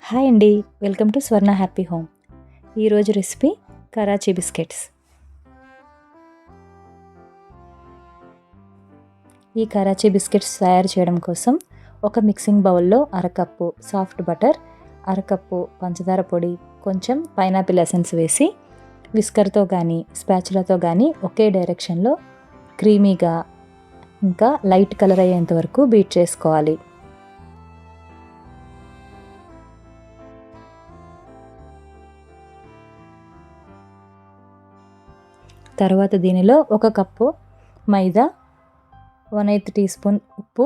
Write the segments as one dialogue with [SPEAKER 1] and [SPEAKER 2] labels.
[SPEAKER 1] Hi అండి, welcome to Swarna happy home. ఈరోజు recipe Karachi biscuits. ఈ కరాచీ బిస్కెట్స్ తయారు చేయడం కోసం ఒక మిక్సింగ్ బౌల్లో అరకప్పు సాఫ్ట్ బటర్, అరకప్పు పంచదార పొడి, కొంచెం పైనాపిల్ ఎసెన్స్ వేసి విస్కర్తో కానీ స్పాచులాతో కానీ ఒకే డైరెక్షన్లో క్రీమీగా ఇంకా లైట్ కలర్ అయ్యేంత వరకు బీట్ చేసుకోవాలి. తర్వాత దీనిలో ఒక కప్పు మైదా, 1/8 టీ స్పూన్ ఉప్పు,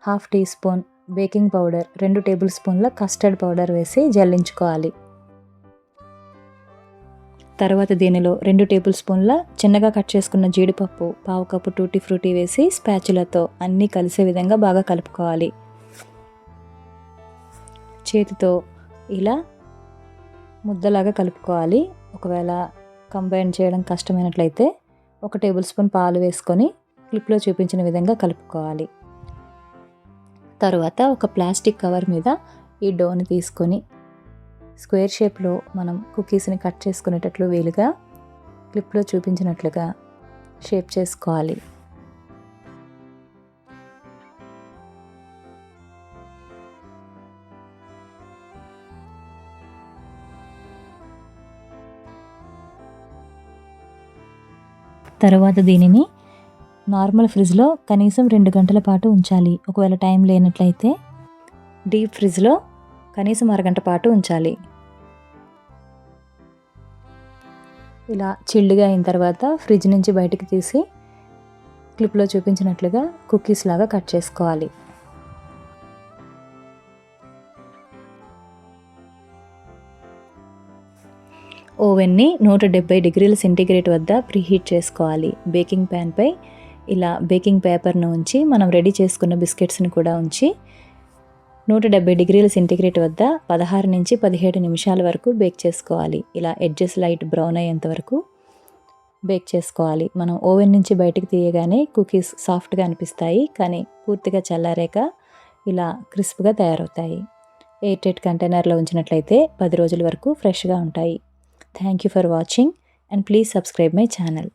[SPEAKER 1] 1/2 teaspoon baking powder, 2 table స్పూన్ల కస్టర్డ్ పౌడర్ వేసి జల్లించుకోవాలి. తర్వాత దీనిలో 2 టేబుల్ స్పూన్ల చిన్నగా కట్ చేసుకున్న జీడిపప్పు, 1/2 కప్పు టూటీ ఫ్రూటీ వేసి స్పాచులాతో అన్నీ కలిసే విధంగా బాగా కలుపుకోవాలి. చేతితో ఇలా ముద్దలాగా కలుపుకోవాలి. ఒకవేళ కంబైన్ చేయడం కష్టమైనట్లయితే 1 టేబుల్ స్పూన్ పాలు వేసుకొని క్లిప్లో చూపించిన విధంగా కలుపుకోవాలి. తర్వాత ఒక ప్లాస్టిక్ కవర్ మీద ఈ డోని తీసుకొని స్క్వేర్ షేప్లో మనం కుకీస్ని కట్ చేసుకునేటట్లు వీలుగా క్లిప్లో చూపించినట్లుగా షేప్ చేసుకోవాలి. తర్వాత దీనిని నార్మల్ ఫ్రిడ్జ్లో కనీసం 2 గంటల పాటు ఉంచాలి. ఒకవేళ టైం లేనట్లయితే డీప్ ఫ్రిడ్జ్లో కనీసం అరగంట పాటు ఉంచాలి. ఇలా చిల్డ్గా అయిన తర్వాత ఫ్రిడ్జ్ నుంచి బయటికి తీసి క్లిప్లో చూపించినట్లుగా కుకీస్ లాగా కట్ చేసుకోవాలి. ఓవెన్ని 170 డిగ్రీల సెంటీగ్రేడ్ వద్ద ప్రీహీట్ చేసుకోవాలి. బేకింగ్ ప్యాన్పై ఇలా బేకింగ్ పేపర్ను ఉంచి మనం రెడీ చేసుకున్న బిస్కెట్స్ని కూడా ఉంచి 170 డిగ్రీల సెంటీగ్రేడ్ వద్ద 16 నుంచి 17 నిమిషాల వరకు బేక్ చేసుకోవాలి. ఇలా ఎడ్జెస్ లైట్ బ్రౌన్ అయ్యేంత వరకు బేక్ చేసుకోవాలి. మనం ఓవెన్ నుంచి బయటికి తీయగానే కుకీస్ సాఫ్ట్గా అనిపిస్తాయి, కానీ పూర్తిగా చల్లారాక ఇలా క్రిస్ప్గా తయారవుతాయి. ఎయిర్ టైట్ కంటైనర్లో ఉంచినట్లయితే 10 రోజుల వరకు ఫ్రెష్గా ఉంటాయి. Thank you for watching and please subscribe my channel.